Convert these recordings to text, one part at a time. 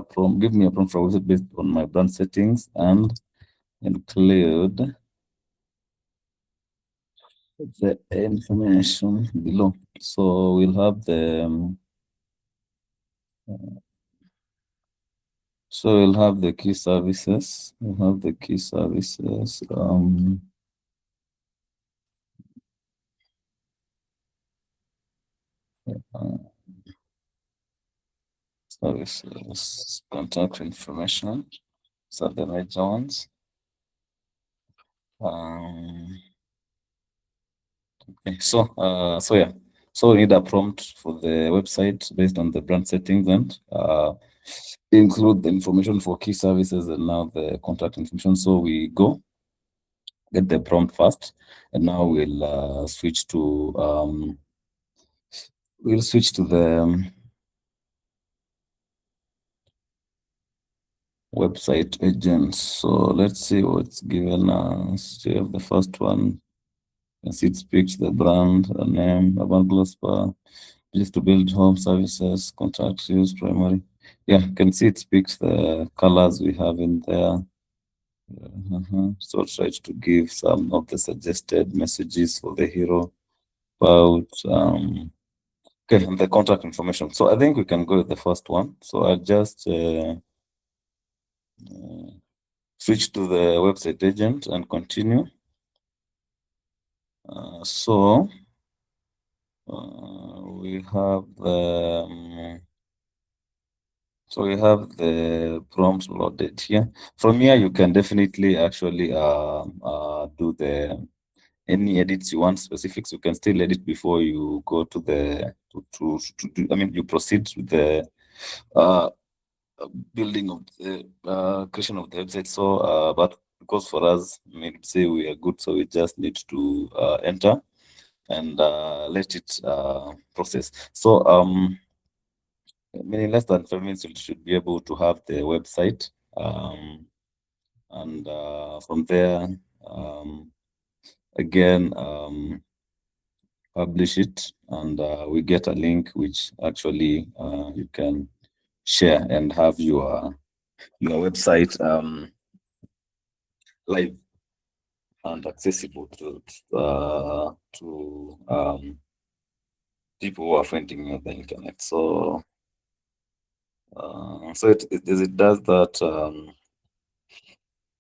prompt. Give me a prompt for a website based on my brand settings and include the information below. So we'll have the key services. We'll have the key services. Uh, Services, contact information. So the major ones. Um, okay. So yeah. So we need a prompt for the website based on the brand settings and include the information for key services and now the contact information. So we get the prompt first, and now we'll switch to the website agents. So let's see what's given us. We have the first one. You can see it speaks the brand, the name, about Glasper, just to build home services, contact use primary. Yeah, you can see it speaks the colors we have in there. So try to give some of the suggested messages for the hero about okay, and the contact information. So I think we can go with the first one. So I'll just switch to the website agent and continue. So we have the prompts loaded here. From here, you can definitely actually do any edits you want specifics. You can still edit before you go to the to do. I mean, you proceed with the uh, building of the creation of the website. So, but because for us, I mean, say we are good, so we just need to enter and let it process. So, I mean, in less than 5 minutes, you should be able to have the website. And from there, um, again, publish it, and we get a link which actually you can share and have your website live and accessible to people who are finding you on the internet. So it does that.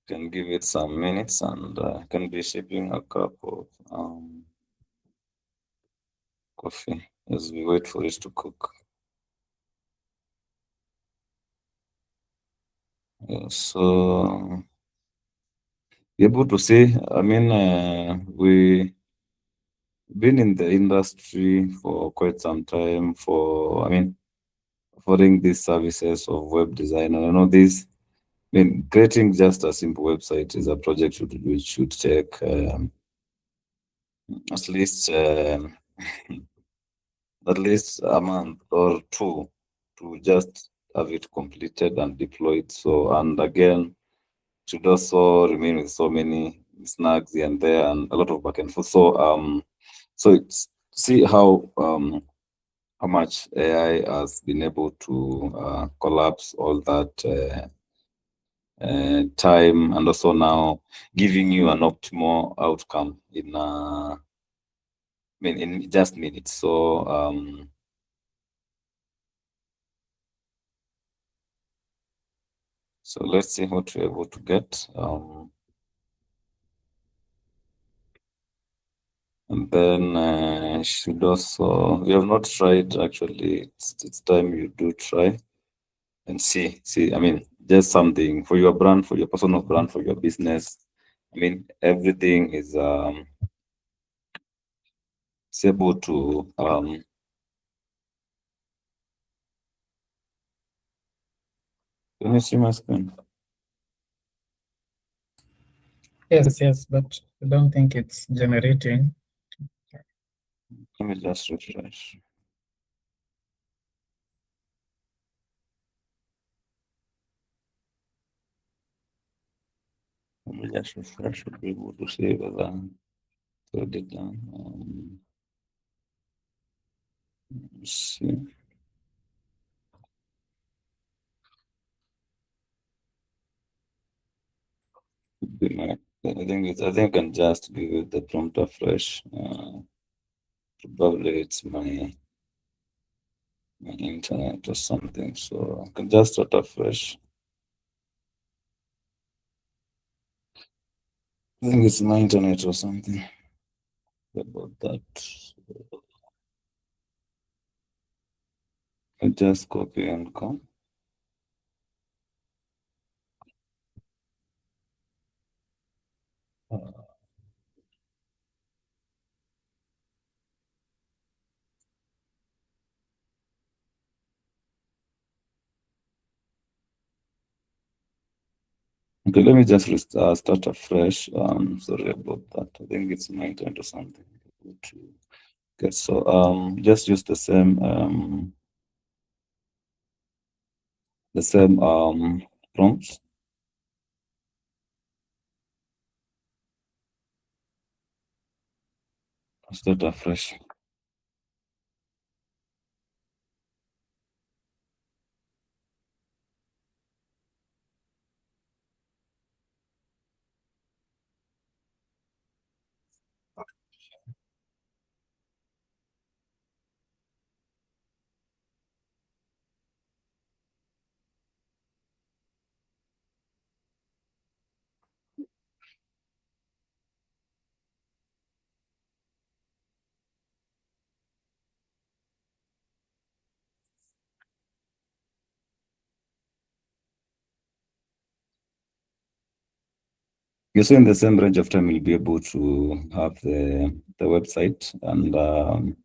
Can give it some minutes and can be sipping a cup of coffee as we wait for it to cook. So be able to see. I mean, we been in the industry for quite some time for, I mean, offering these services of web design. And I know this, I mean, creating just a simple website is a project which should take at least at least a month or two to just have it completed and deployed. So, and again, should also remain with so many snags here and there and a lot of back and forth. So it's see how much AI has been able to collapse all that time and also now giving you an optimal outcome in I mean in just minutes. So let's see what we're able to get. And then should also, we have not tried actually. It's time you do try and see. I mean, just something for your brand, for your personal brand, for your business. I mean, everything is it's able to can you see my screen? Yes, but I don't think it's generating. Let me just refresh. Let me just refresh to be able to see whether it's already done. Let's see. I think I can just give it the prompt afresh. Probably it's my internet or something. So I can just start afresh. I think it's my internet or something about that. I just copy and come. Okay, let me just start afresh. Sorry about that. I think it's my internet or something. Okay, so just use the same prompts. Start afresh. So in the same range of time, you'll be able to have the website and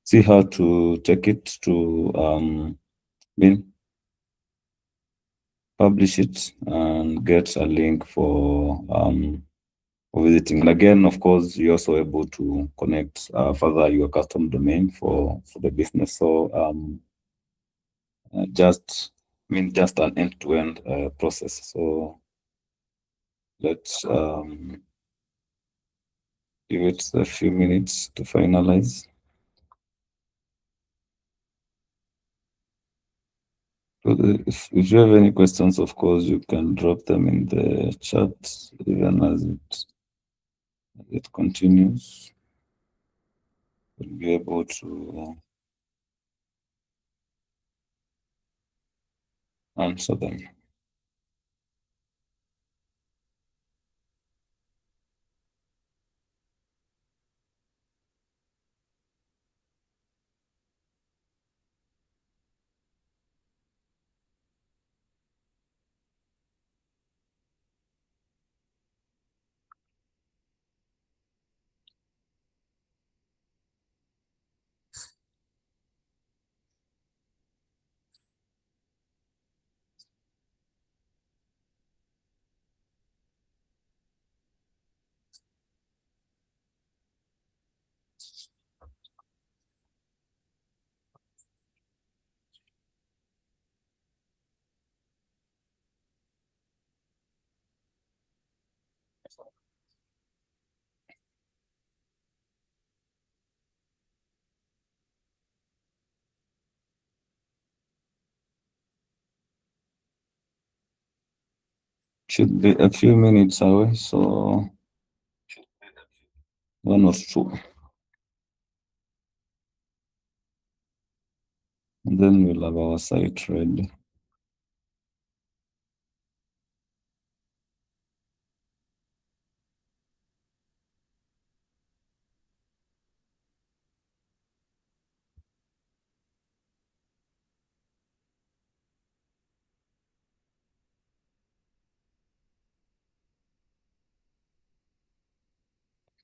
see how to take it to mean publish it and get a link for visiting. And again, of course, you're also able to connect further your custom domain for the business. So just an end-to-end process. So let's give it a few minutes to finalize. So if you have any questions, of course, you can drop them in the chat even as it continues. We'll be able to answer them. Should be a few minutes away, so one or two. And then we'll have our site ready.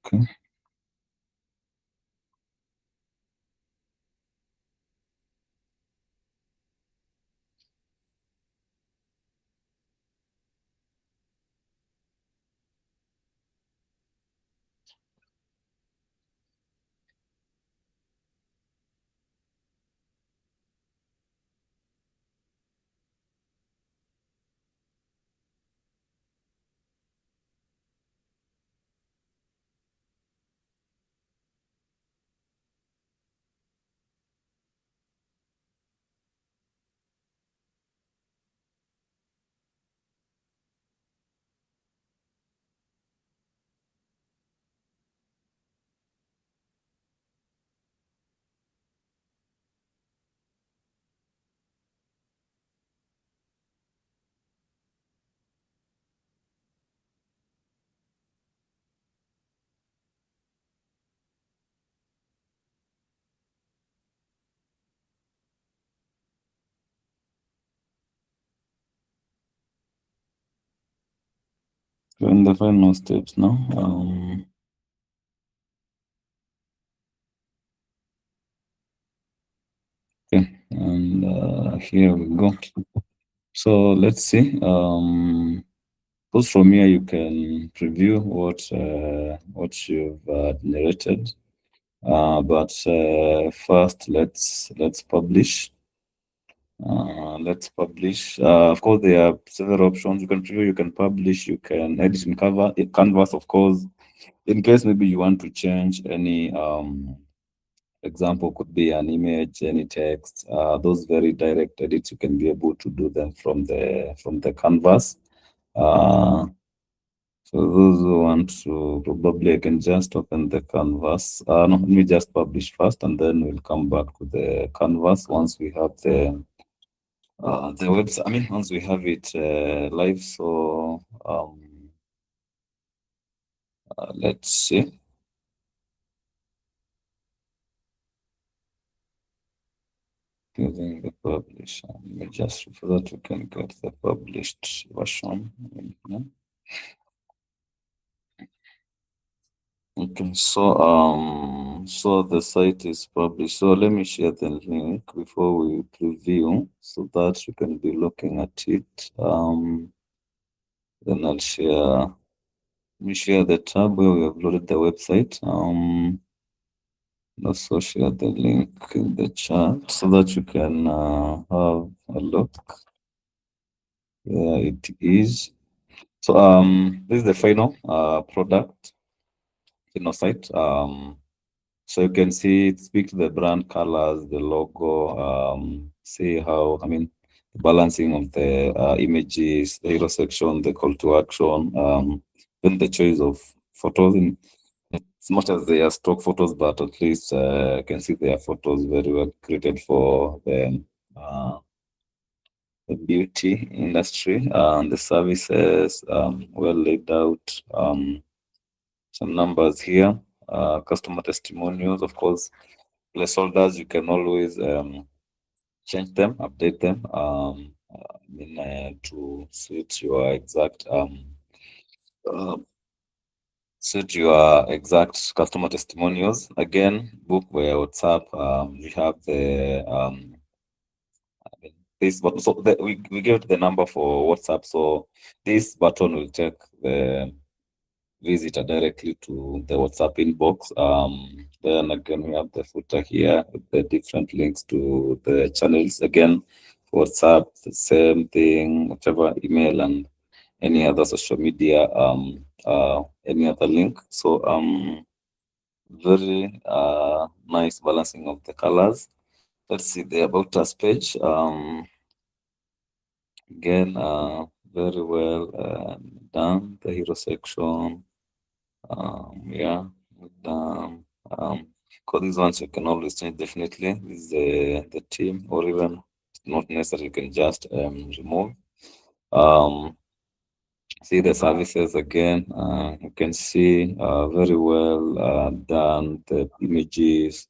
Okay. We're in the final steps now. Okay, and here we go. So let's see. First from here, you can preview what you've generated. But first, let's publish. Let's publish. Of course, there are several options. You can preview, you can publish, you can edit in Canvas, of course. In case maybe you want to change any example, could be an image, any text. Those very direct edits, you can be able to do them from the canvas. So those who want to, probably I can just open the canvas. No, let me just publish first, and then we'll come back to the canvas once we have the website. I mean, once we have it live. So let's see. Using the publish. Let me just for that we can get the published version. Okay, so the site is published. So let me share the link before we preview so that you can be looking at it. Then I'll share, let me share the tab where we have loaded the website. Also share the link in the chat so that you can have a look. There it is. So this is the final product, site. So you can see it speaks to the brand colors, the logo, see how, I mean, the balancing of the images, the hero section, the call to action, then the choice of photos. As much as they are stock photos, but at least you can see they are photos very well created for the beauty industry and the services, well laid out. Some numbers here, customer testimonials, of course, placeholders, you can always change them, update them, to uh, suit your exact customer testimonials. Again, book via WhatsApp. You have the this button. So we give the number for WhatsApp. So this button will take the visitor directly to the WhatsApp inbox. Then again, we have the footer here with the different links to the channels. Again, WhatsApp, the same thing, whatever email and any other social media, any other link. So very nice balancing of the colors. Let's see the about us page. Again, very well done. The hero section. Yeah, because these ones you can always change definitely. This is the team, or even not necessary, you can just remove. See the services again. You can see very well done the images,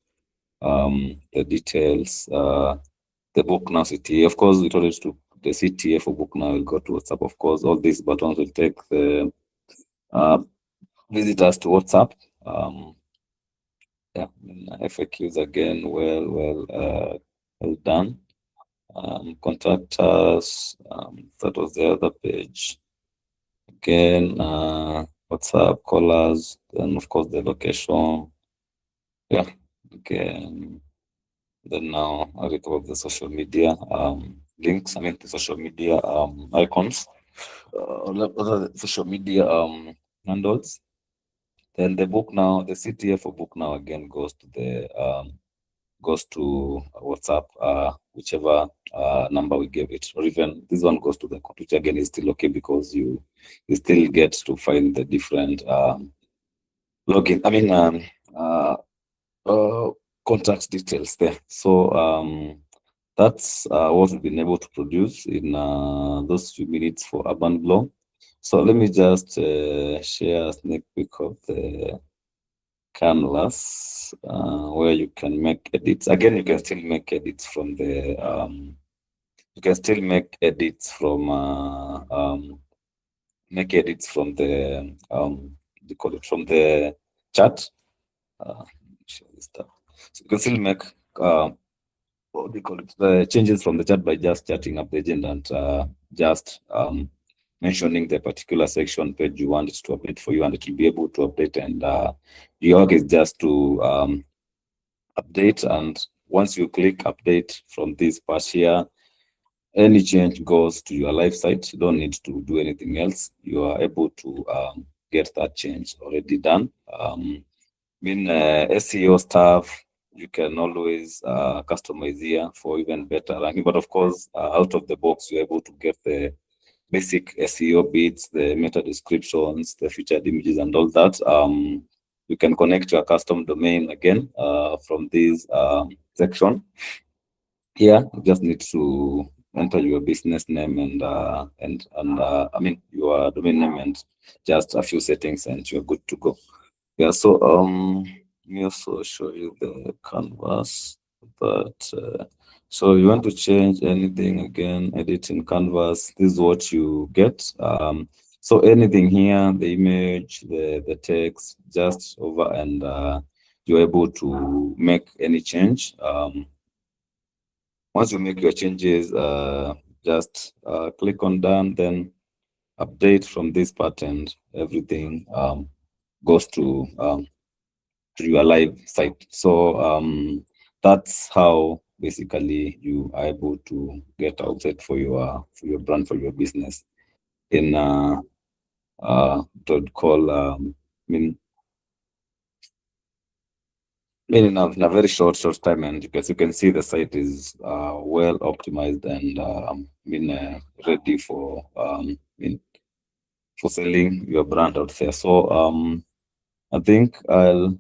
the details, the book now CTA. Of course, we told it to the CTA for book now will go to WhatsApp. Of course, all these buttons will take the visitors to WhatsApp. Yeah, FAQs again, well done. Contact us. That was the other page. Again, WhatsApp, callers, then of course the location. Yeah, again. Then now I recover the social media links. I mean the social media icons. Other social media handles. Then the book now, the CTA for book now again goes to WhatsApp, whichever number we gave it, or even this one goes to the computer again is still okay because you still get to find the different login. I mean, contact details there. So that's what we've been able to produce in those few minutes for Urban Blog. So let me just share a sneak peek of the canvas where you can make edits. Again, you can still make edits from the you can still make edits from make edits from they call it from the chat. Share this tab. So you can still make what do you call it, the changes from the chat by just chatting up the agent and just mentioning the particular section page you want it to update for you, and it will be able to update. And the org is just to update, and once you click update from this part here, any change goes to your live site. You don't need to do anything else. You are able to get that change already done. SEO stuff, you can always customize here for even better ranking. But of course, out of the box, you're able to get the basic SEO bits, the meta descriptions, the featured images, and all that. You can connect your custom domain again from this section. Here, you just need to enter your business name and I mean your domain name and just a few settings, and you're good to go. Yeah. So let me also show you the canvas. But so you want to change anything again, edit in canvas. This is what you get. So anything here, the image, the text, just over, and you're able to make any change. Once you make your changes, just click on done, then update from this part, and everything goes to your live site. So that's how basically you are able to get outside for your brand, for your business in what call in a very short time. And because you can see the site is well optimized and ready for for selling your brand out there. So I think I'll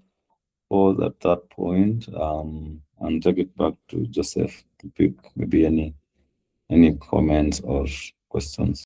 pause at that point and take it back to Joseph to pick maybe any comments or questions.